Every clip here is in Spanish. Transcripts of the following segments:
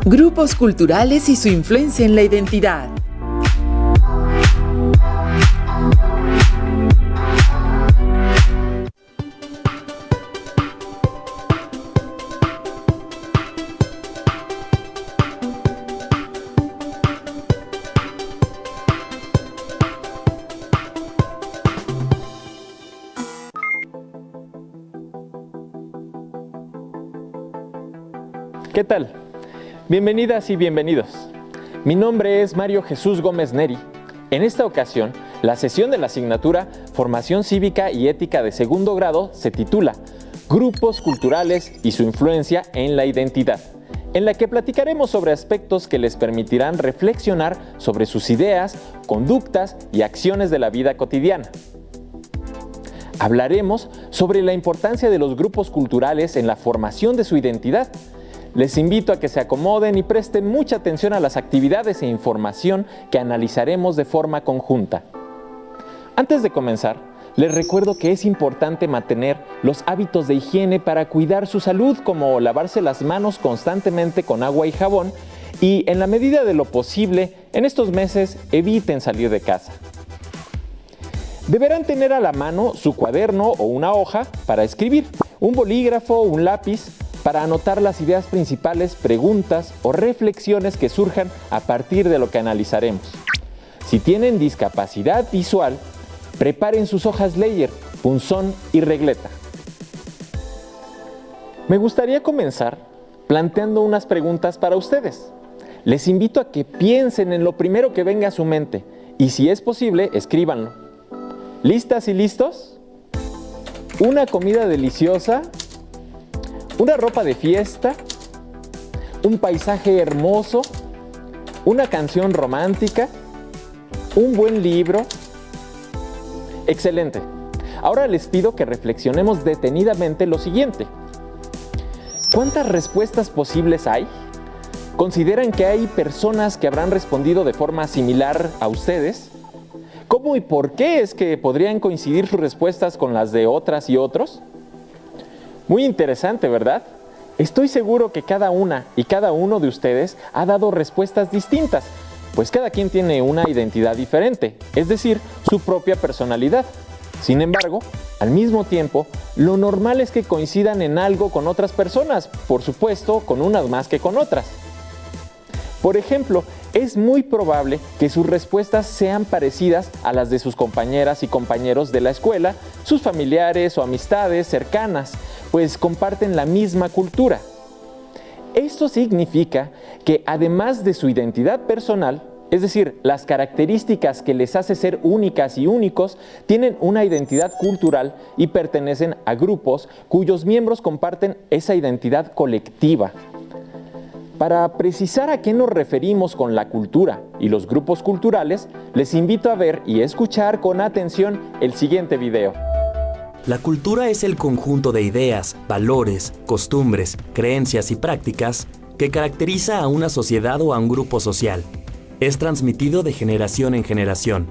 Grupos culturales y su influencia en la identidad. ¿Qué tal? Bienvenidas y bienvenidos. Mi nombre es Mario Jesús Gómez Neri. En esta ocasión, la sesión de la asignatura Formación Cívica y Ética de segundo grado se titula Grupos culturales y su influencia en la identidad, en la que platicaremos sobre aspectos que les permitirán reflexionar sobre sus ideas, conductas y acciones de la vida cotidiana. Hablaremos sobre la importancia de los grupos culturales en la formación de su identidad. Les invito a que se acomoden y presten mucha atención a las actividades e información que analizaremos de forma conjunta. Antes de comenzar, les recuerdo que es importante mantener los hábitos de higiene para cuidar su salud, como lavarse las manos constantemente con agua y jabón, y en la medida de lo posible, en estos meses eviten salir de casa. Deberán tener a la mano su cuaderno o una hoja para escribir, un bolígrafo o un lápiz, para anotar las ideas principales, preguntas o reflexiones que surjan a partir de lo que analizaremos. Si tienen discapacidad visual, preparen sus hojas Ledger, punzón y regleta. Me gustaría comenzar planteando unas preguntas para ustedes. Les invito a que piensen en lo primero que venga a su mente y, si es posible, escríbanlo. ¿Listas y listos? ¿Una comida deliciosa? ¿Una ropa de fiesta? ¿Un paisaje hermoso? ¿Una canción romántica? ¿Un buen libro? Excelente. Ahora les pido que reflexionemos detenidamente lo siguiente. ¿Cuántas respuestas posibles hay? ¿Consideran que hay personas que habrán respondido de forma similar a ustedes? ¿Cómo y por qué es que podrían coincidir sus respuestas con las de otras y otros? Muy interesante, ¿verdad? Estoy seguro que cada una y cada uno de ustedes ha dado respuestas distintas, pues cada quien tiene una identidad diferente, es decir, su propia personalidad. Sin embargo, al mismo tiempo, lo normal es que coincidan en algo con otras personas, por supuesto, con unas más que con otras. Por ejemplo, es muy probable que sus respuestas sean parecidas a las de sus compañeras y compañeros de la escuela, sus familiares o amistades cercanas, pues comparten la misma cultura. Esto significa que, además de su identidad personal, es decir, las características que les hace ser únicas y únicos, tienen una identidad cultural y pertenecen a grupos cuyos miembros comparten esa identidad colectiva. Para precisar a qué nos referimos con la cultura y los grupos culturales, les invito a ver y escuchar con atención el siguiente video. La cultura es el conjunto de ideas, valores, costumbres, creencias y prácticas que caracteriza a una sociedad o a un grupo social. Es transmitido de generación en generación.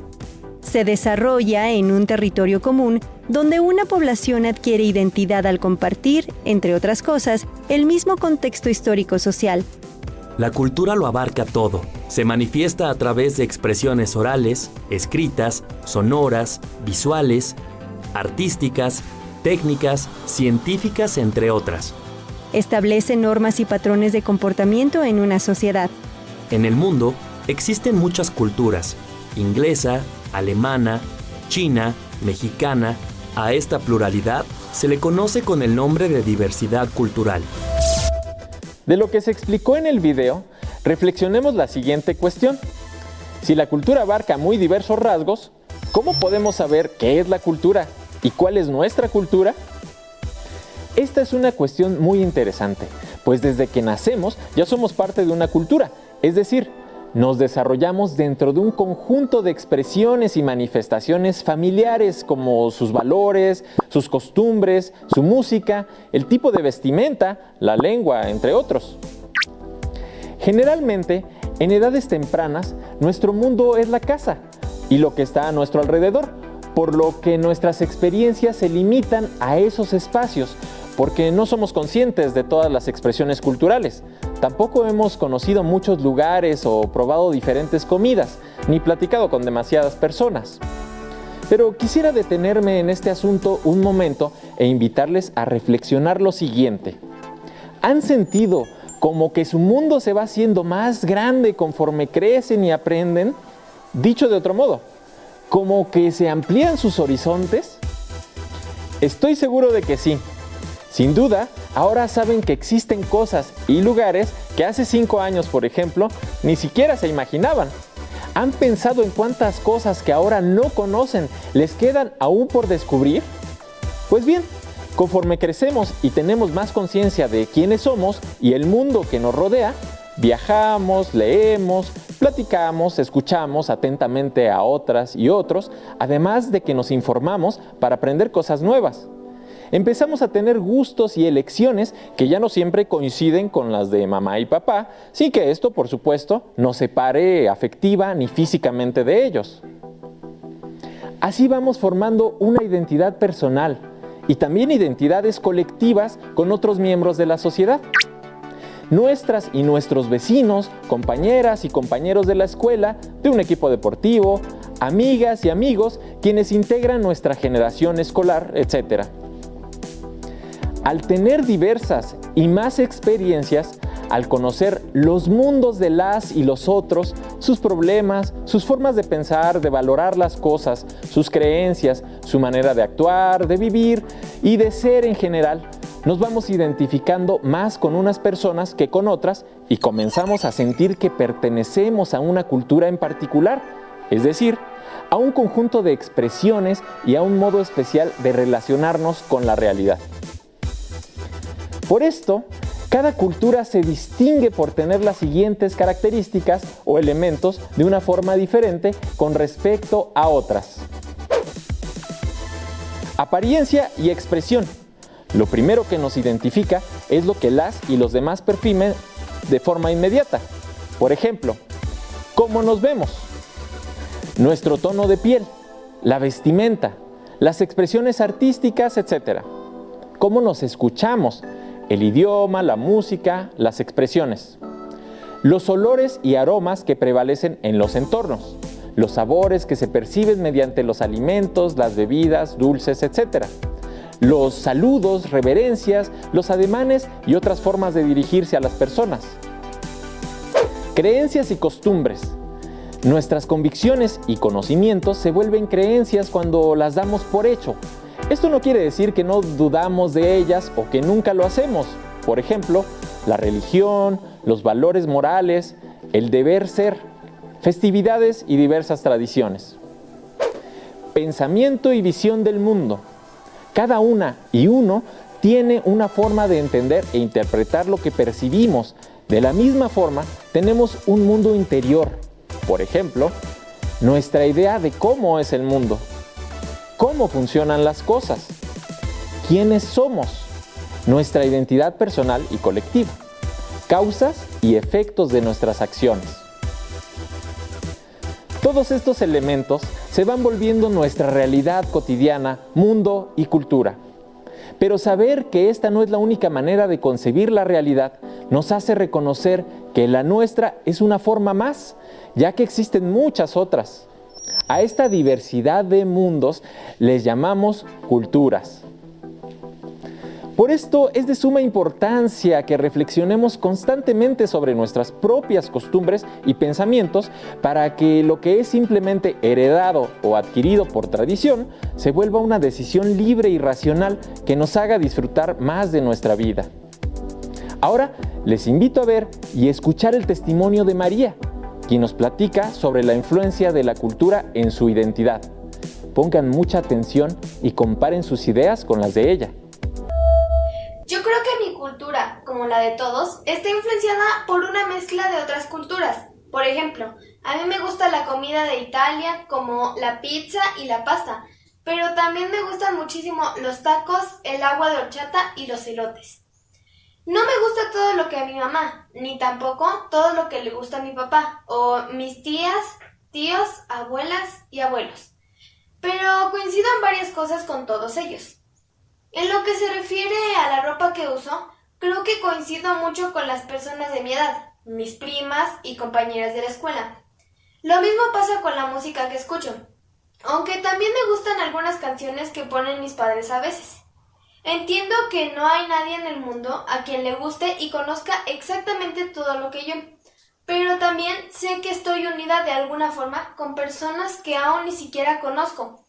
Se desarrolla en un territorio común donde una población adquiere identidad al compartir, entre otras cosas, el mismo contexto histórico-social. La cultura lo abarca todo. Se manifiesta a través de expresiones orales, escritas, sonoras, visuales, artísticas, técnicas, científicas, entre otras. Establece normas y patrones de comportamiento en una sociedad. En el mundo existen muchas culturas: inglesa, alemana, china, mexicana. A esta pluralidad se le conoce con el nombre de diversidad cultural. De lo que se explicó en el video, reflexionemos la siguiente cuestión. Si la cultura abarca muy diversos rasgos, ¿cómo podemos saber qué es la cultura y cuál es nuestra cultura? Esta es una cuestión muy interesante, pues desde que nacemos ya somos parte de una cultura, es decir, nos desarrollamos dentro de un conjunto de expresiones y manifestaciones familiares, como sus valores, sus costumbres, su música, el tipo de vestimenta, la lengua, entre otros. Generalmente, en edades tempranas, nuestro mundo es la casa y lo que está a nuestro alrededor, por lo que nuestras experiencias se limitan a esos espacios, porque no somos conscientes de todas las expresiones culturales. Tampoco hemos conocido muchos lugares o probado diferentes comidas, ni platicado con demasiadas personas. Pero quisiera detenerme en este asunto un momento e invitarles a reflexionar lo siguiente. ¿Han sentido como que su mundo se va haciendo más grande conforme crecen y aprenden? Dicho de otro modo, ¿como que se amplían sus horizontes? Estoy seguro de que sí. Sin duda, ahora saben que existen cosas y lugares que hace 5 años, por ejemplo, ni siquiera se imaginaban. ¿Han pensado en cuántas cosas que ahora no conocen les quedan aún por descubrir? Pues bien, conforme crecemos y tenemos más conciencia de quiénes somos y el mundo que nos rodea, viajamos, leemos, platicamos, escuchamos atentamente a otras y otros, además de que nos informamos para aprender cosas nuevas. Empezamos a tener gustos y elecciones que ya no siempre coinciden con las de mamá y papá, sin que esto, por supuesto, nos separe afectiva ni físicamente de ellos. Así vamos formando una identidad personal y también identidades colectivas con otros miembros de la sociedad. Nuestras y nuestros vecinos, compañeras y compañeros de la escuela, de un equipo deportivo, amigas y amigos, quienes integran nuestra generación escolar, etc. Al tener diversas y más experiencias, al conocer los mundos de las y los otros, sus problemas, sus formas de pensar, de valorar las cosas, sus creencias, su manera de actuar, de vivir y de ser en general, nos vamos identificando más con unas personas que con otras y comenzamos a sentir que pertenecemos a una cultura en particular, es decir, a un conjunto de expresiones y a un modo especial de relacionarnos con la realidad. Por esto, cada cultura se distingue por tener las siguientes características o elementos de una forma diferente con respecto a otras. Apariencia y expresión. Lo primero que nos identifica es lo que las y los demás perciben de forma inmediata. Por ejemplo, cómo nos vemos, nuestro tono de piel, la vestimenta, las expresiones artísticas, etc. Cómo nos escuchamos, el idioma, la música, las expresiones. Los olores y aromas que prevalecen en los entornos. Los sabores que se perciben mediante los alimentos, las bebidas, dulces, etc. Los saludos, reverencias, los ademanes y otras formas de dirigirse a las personas. Creencias y costumbres. Nuestras convicciones y conocimientos se vuelven creencias cuando las damos por hecho. Esto no quiere decir que no dudamos de ellas o que nunca lo hacemos. Por ejemplo, la religión, los valores morales, el deber ser, festividades y diversas tradiciones. Pensamiento y visión del mundo. Cada una y uno tiene una forma de entender e interpretar lo que percibimos. De la misma forma, tenemos un mundo interior. Por ejemplo, nuestra idea de cómo es el mundo. ¿Cómo funcionan las cosas? ¿Quiénes somos? Nuestra identidad personal y colectiva. Causas y efectos de nuestras acciones. Todos estos elementos se van volviendo nuestra realidad cotidiana, mundo y cultura. Pero saber que esta no es la única manera de concebir la realidad nos hace reconocer que la nuestra es una forma más, ya que existen muchas otras. A esta diversidad de mundos les llamamos culturas. Por esto es de suma importancia que reflexionemos constantemente sobre nuestras propias costumbres y pensamientos para que lo que es simplemente heredado o adquirido por tradición se vuelva una decisión libre y racional que nos haga disfrutar más de nuestra vida. Ahora les invito a ver y escuchar el testimonio de María, quien nos platica sobre la influencia de la cultura en su identidad. Pongan mucha atención y comparen sus ideas con las de ella. Yo creo que mi cultura, como la de todos, está influenciada por una mezcla de otras culturas. Por ejemplo, a mí me gusta la comida de Italia, como la pizza y la pasta, pero también me gustan muchísimo los tacos, el agua de horchata y los elotes. No me gusta todo lo que a mi mamá, ni tampoco todo lo que le gusta a mi papá, o mis tías, tíos, abuelas y abuelos. Pero coincido en varias cosas con todos ellos. En lo que se refiere a la ropa que uso, creo que coincido mucho con las personas de mi edad, mis primas y compañeras de la escuela. Lo mismo pasa con la música que escucho, aunque también me gustan algunas canciones que ponen mis padres a veces. Entiendo que no hay nadie en el mundo a quien le guste y conozca exactamente todo lo que yo, pero también sé que estoy unida de alguna forma con personas que aún ni siquiera conozco.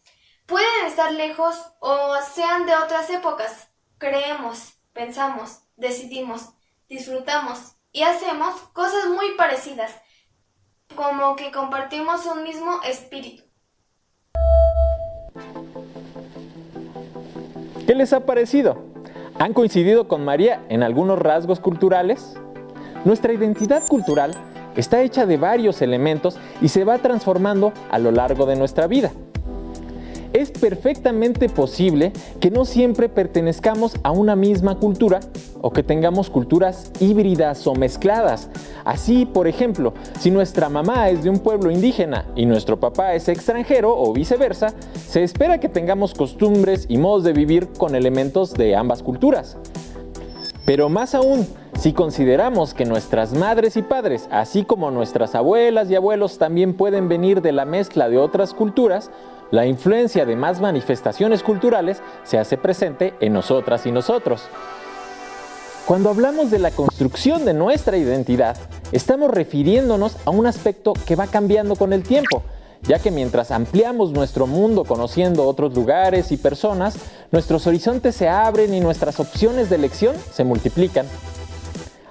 Pueden estar lejos o sean de otras épocas. Creemos, pensamos, decidimos, disfrutamos y hacemos cosas muy parecidas, como que compartimos un mismo espíritu. ¿Qué les ha parecido? ¿Han coincidido con María en algunos rasgos culturales? Nuestra identidad cultural está hecha de varios elementos y se va transformando a lo largo de nuestra vida. Es perfectamente posible que no siempre pertenezcamos a una misma cultura o que tengamos culturas híbridas o mezcladas. Así, por ejemplo, si nuestra mamá es de un pueblo indígena y nuestro papá es extranjero o viceversa, se espera que tengamos costumbres y modos de vivir con elementos de ambas culturas. Pero más aún, si consideramos que nuestras madres y padres, así como nuestras abuelas y abuelos también pueden venir de la mezcla de otras culturas, la influencia de más manifestaciones culturales se hace presente en nosotras y nosotros. Cuando hablamos de la construcción de nuestra identidad, estamos refiriéndonos a un aspecto que va cambiando con el tiempo, ya que mientras ampliamos nuestro mundo conociendo otros lugares y personas, nuestros horizontes se abren y nuestras opciones de elección se multiplican.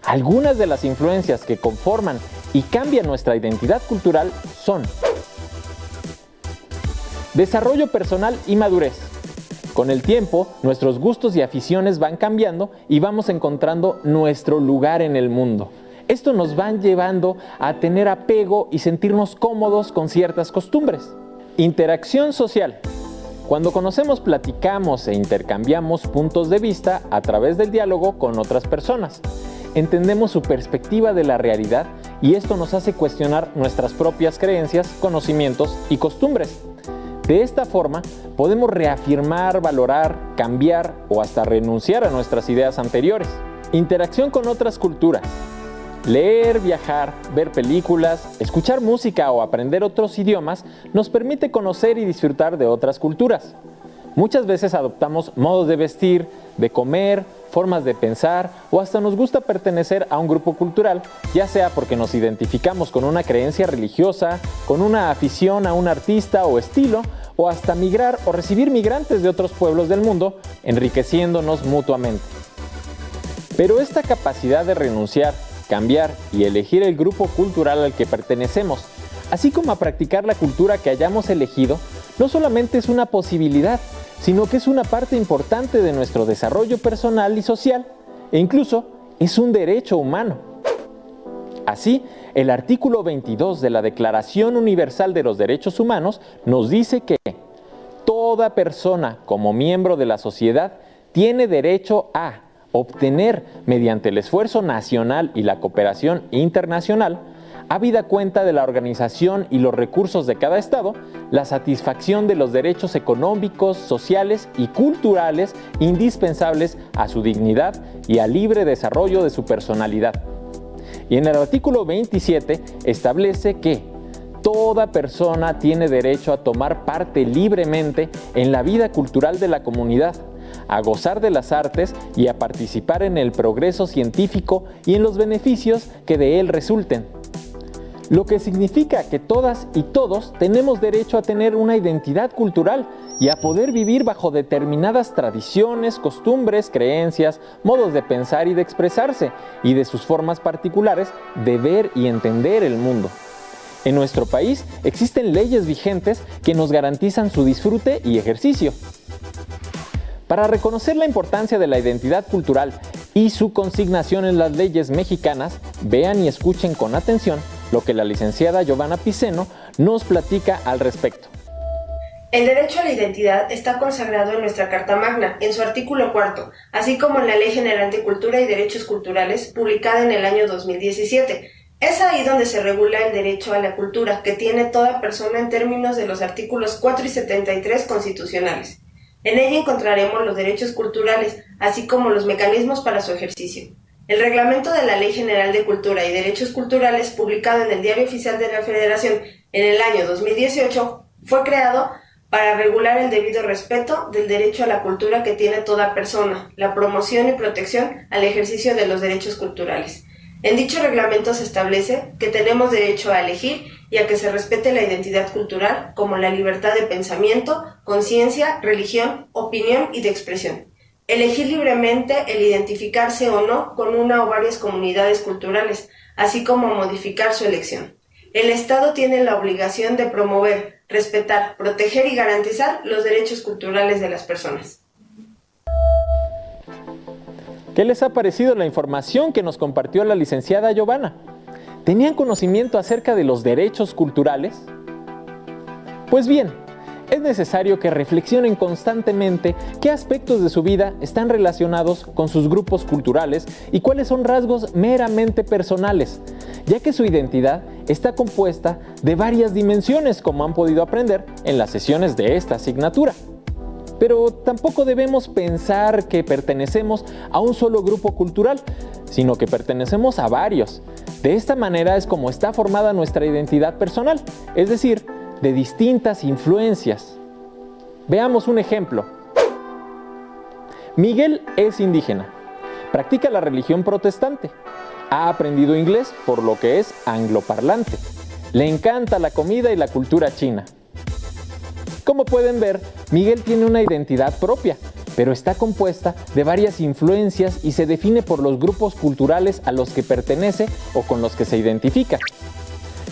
Algunas de las influencias que conforman y cambian nuestra identidad cultural son: desarrollo personal y madurez. Con el tiempo, nuestros gustos y aficiones van cambiando y vamos encontrando nuestro lugar en el mundo. Esto nos va llevando a tener apego y sentirnos cómodos con ciertas costumbres. Interacción social. Cuando conocemos, platicamos e intercambiamos puntos de vista a través del diálogo con otras personas. Entendemos su perspectiva de la realidad y esto nos hace cuestionar nuestras propias creencias, conocimientos y costumbres. De esta forma, podemos reafirmar, valorar, cambiar o hasta renunciar a nuestras ideas anteriores. Interacción con otras culturas. Leer, viajar, ver películas, escuchar música o aprender otros idiomas nos permite conocer y disfrutar de otras culturas. Muchas veces adoptamos modos de vestir, de comer, formas de pensar o hasta nos gusta pertenecer a un grupo cultural, ya sea porque nos identificamos con una creencia religiosa, con una afición a un artista o estilo, o hasta migrar o recibir migrantes de otros pueblos del mundo, enriqueciéndonos mutuamente. Pero esta capacidad de renunciar, cambiar y elegir el grupo cultural al que pertenecemos, así como a practicar la cultura que hayamos elegido, no solamente es una posibilidad, sino que es una parte importante de nuestro desarrollo personal y social, e incluso es un derecho humano. Así, el artículo 22 de la Declaración Universal de los Derechos Humanos nos dice que toda persona como miembro de la sociedad tiene derecho a obtener, mediante el esfuerzo nacional y la cooperación internacional, habida cuenta de la organización y los recursos de cada estado, la satisfacción de los derechos económicos, sociales y culturales indispensables a su dignidad y al libre desarrollo de su personalidad. Y en el artículo 27 establece que toda persona tiene derecho a tomar parte libremente en la vida cultural de la comunidad, a gozar de las artes y a participar en el progreso científico y en los beneficios que de él resulten. Lo que significa que todas y todos tenemos derecho a tener una identidad cultural y a poder vivir bajo determinadas tradiciones, costumbres, creencias, modos de pensar y de expresarse, y de sus formas particulares de ver y entender el mundo. En nuestro país existen leyes vigentes que nos garantizan su disfrute y ejercicio. Para reconocer la importancia de la identidad cultural y su consignación en las leyes mexicanas, vean y escuchen con atención lo que la licenciada Giovanna Piceno nos platica al respecto. El derecho a la identidad está consagrado en nuestra Carta Magna, en su artículo 4, así como en la Ley General de Cultura y Derechos Culturales, publicada en el año 2017. Es ahí donde se regula el derecho a la cultura que tiene toda persona en términos de los artículos 4 y 73 constitucionales. En ella encontraremos los derechos culturales, así como los mecanismos para su ejercicio. El reglamento de la Ley General de Cultura y Derechos Culturales, publicado en el Diario Oficial de la Federación en el año 2018, fue creado para regular el debido respeto del derecho a la cultura que tiene toda persona, la promoción y protección al ejercicio de los derechos culturales. En dicho reglamento se establece que tenemos derecho a elegir y a que se respete la identidad cultural como la libertad de pensamiento, conciencia, religión, opinión y de expresión. Elegir libremente el identificarse o no con una o varias comunidades culturales, así como modificar su elección. El Estado tiene la obligación de promover, respetar, proteger y garantizar los derechos culturales de las personas. ¿Qué les ha parecido la información que nos compartió la licenciada Giovanna? ¿Tenían conocimiento acerca de los derechos culturales? Pues bien, es necesario que reflexionen constantemente qué aspectos de su vida están relacionados con sus grupos culturales y cuáles son rasgos meramente personales, ya que su identidad está compuesta de varias dimensiones, como han podido aprender en las sesiones de esta asignatura. Pero tampoco debemos pensar que pertenecemos a un solo grupo cultural, sino que pertenecemos a varios. De esta manera es como está formada nuestra identidad personal, es decir, de distintas influencias. Veamos un ejemplo. Miguel es indígena, practica la religión protestante, ha aprendido inglés por lo que es angloparlante, le encanta la comida y la cultura china. Como pueden ver, Miguel tiene una identidad propia, pero está compuesta de varias influencias y se define por los grupos culturales a los que pertenece o con los que se identifica.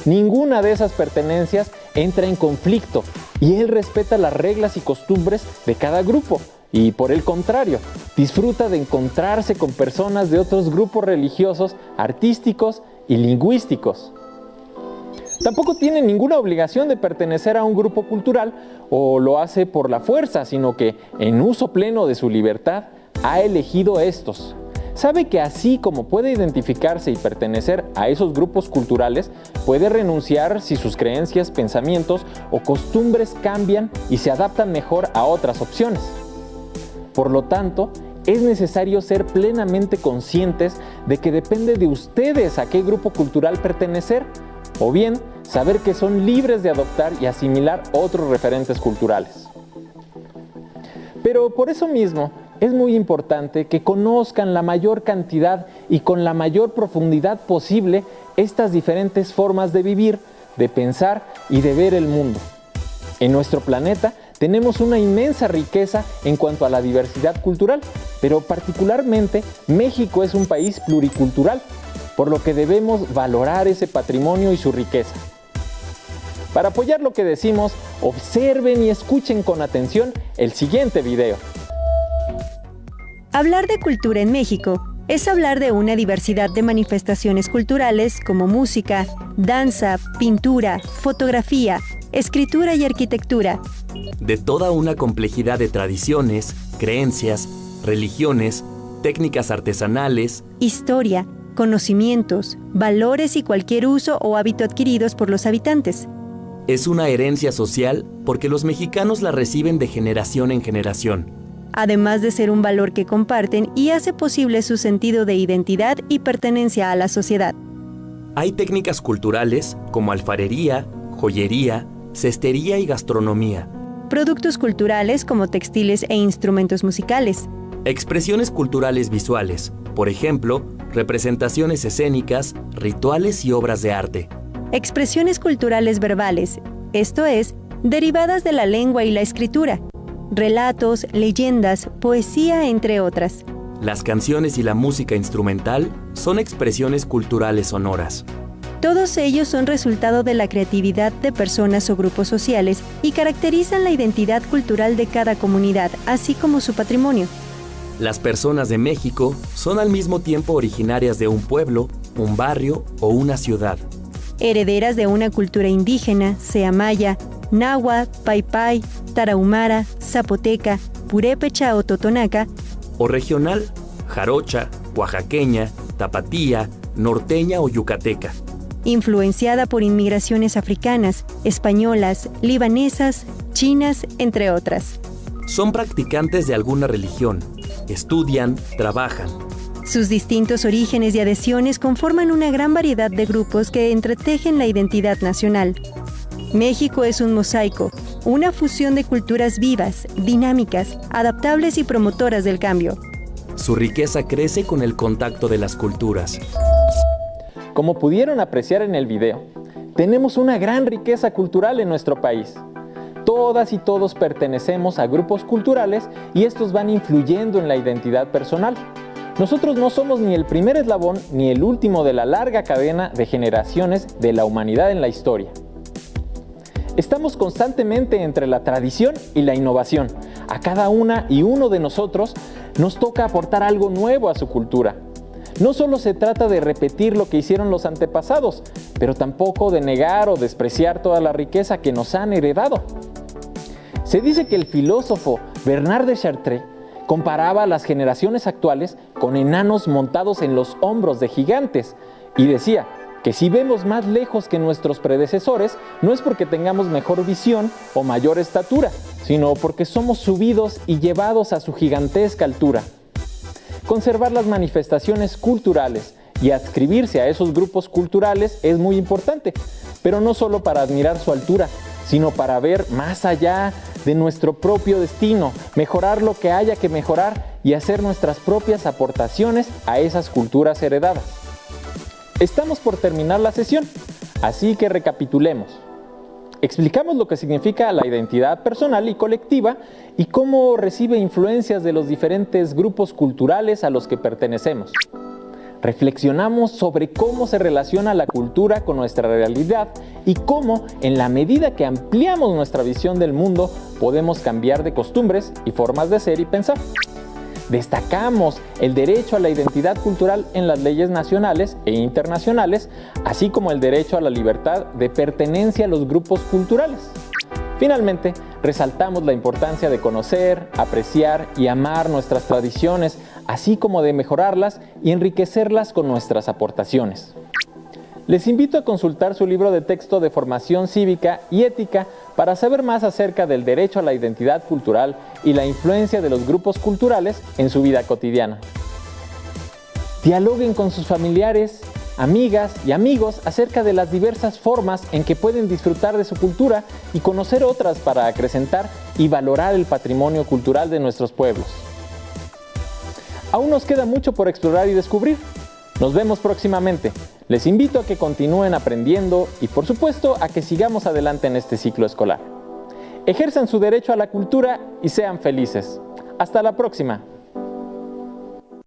Ninguna de esas pertenencias entra en conflicto y él respeta las reglas y costumbres de cada grupo y, por el contrario, disfruta de encontrarse con personas de otros grupos religiosos, artísticos y lingüísticos. Tampoco tiene ninguna obligación de pertenecer a un grupo cultural o lo hace por la fuerza, sino que, en uso pleno de su libertad, ha elegido estos. Sabe que así como puede identificarse y pertenecer a esos grupos culturales, puede renunciar si sus creencias, pensamientos o costumbres cambian y se adaptan mejor a otras opciones. Por lo tanto, es necesario ser plenamente conscientes de que depende de ustedes a qué grupo cultural pertenecer, o bien saber que son libres de adoptar y asimilar otros referentes culturales. Pero por eso mismo, es muy importante que conozcan la mayor cantidad y con la mayor profundidad posible estas diferentes formas de vivir, de pensar y de ver el mundo. En nuestro planeta tenemos una inmensa riqueza en cuanto a la diversidad cultural, pero particularmente México es un país pluricultural, por lo que debemos valorar ese patrimonio y su riqueza. Para apoyar lo que decimos, observen y escuchen con atención el siguiente video. Hablar de cultura en México es hablar de una diversidad de manifestaciones culturales como música, danza, pintura, fotografía, escritura y arquitectura. De toda una complejidad de tradiciones, creencias, religiones, técnicas artesanales, historia, conocimientos, valores y cualquier uso o hábito adquiridos por los habitantes. Es una herencia social porque los mexicanos la reciben de generación en generación. Además de ser un valor que comparten y hace posible su sentido de identidad y pertenencia a la sociedad. Hay técnicas culturales como alfarería, joyería, cestería y gastronomía. Productos culturales como textiles e instrumentos musicales. Expresiones culturales visuales, por ejemplo, representaciones escénicas, rituales y obras de arte. Expresiones culturales verbales, esto es, derivadas de la lengua y la escritura. Relatos, leyendas, poesía, entre otras. Las canciones y la música instrumental son expresiones culturales sonoras. Todos ellos son resultado de la creatividad de personas o grupos sociales y caracterizan la identidad cultural de cada comunidad, así como su patrimonio. Las personas de México son al mismo tiempo originarias de un pueblo, un barrio o una ciudad. Herederas de una cultura indígena, sea maya, náhuatl, paypay, tarahumara, zapoteca, purépecha o totonaca, o regional, jarocha, oaxaqueña, tapatía, norteña o yucateca. Influenciada por inmigraciones africanas, españolas, libanesas, chinas, entre otras. Son practicantes de alguna religión, estudian, trabajan. Sus distintos orígenes y adhesiones conforman una gran variedad de grupos que entretejen la identidad nacional. México es un mosaico, una fusión de culturas vivas, dinámicas, adaptables y promotoras del cambio. Su riqueza crece con el contacto de las culturas. Como pudieron apreciar en el video, tenemos una gran riqueza cultural en nuestro país. Todas y todos pertenecemos a grupos culturales y estos van influyendo en la identidad personal. Nosotros no somos ni el primer eslabón ni el último de la larga cadena de generaciones de la humanidad en la historia. Estamos constantemente entre la tradición y la innovación. A cada una y uno de nosotros nos toca aportar algo nuevo a su cultura. No solo se trata de repetir lo que hicieron los antepasados, pero tampoco de negar o despreciar toda la riqueza que nos han heredado. Se dice que el filósofo Bernard de Chartres comparaba a las generaciones actuales con enanos montados en los hombros de gigantes y decía que si vemos más lejos que nuestros predecesores, no es porque tengamos mejor visión o mayor estatura, sino porque somos subidos y llevados a su gigantesca altura. Conservar las manifestaciones culturales y adscribirse a esos grupos culturales es muy importante, pero no solo para admirar su altura, sino para ver más allá de nuestro propio destino, mejorar lo que haya que mejorar y hacer nuestras propias aportaciones a esas culturas heredadas. Estamos por terminar la sesión, así que recapitulemos. Explicamos lo que significa la identidad personal y colectiva y cómo recibe influencias de los diferentes grupos culturales a los que pertenecemos. Reflexionamos sobre cómo se relaciona la cultura con nuestra realidad y cómo, en la medida que ampliamos nuestra visión del mundo, podemos cambiar de costumbres y formas de ser y pensar. Destacamos el derecho a la identidad cultural en las leyes nacionales e internacionales, así como el derecho a la libertad de pertenencia a los grupos culturales. Finalmente, resaltamos la importancia de conocer, apreciar y amar nuestras tradiciones, así como de mejorarlas y enriquecerlas con nuestras aportaciones. Les invito a consultar su libro de texto de formación cívica y ética para saber más acerca del derecho a la identidad cultural y la influencia de los grupos culturales en su vida cotidiana. Dialoguen con sus familiares, amigas y amigos acerca de las diversas formas en que pueden disfrutar de su cultura y conocer otras para acrecentar y valorar el patrimonio cultural de nuestros pueblos. Aún nos queda mucho por explorar y descubrir. Nos vemos próximamente. Les invito a que continúen aprendiendo y, por supuesto, a que sigamos adelante en este ciclo escolar. Ejerzan su derecho a la cultura y sean felices. Hasta la próxima.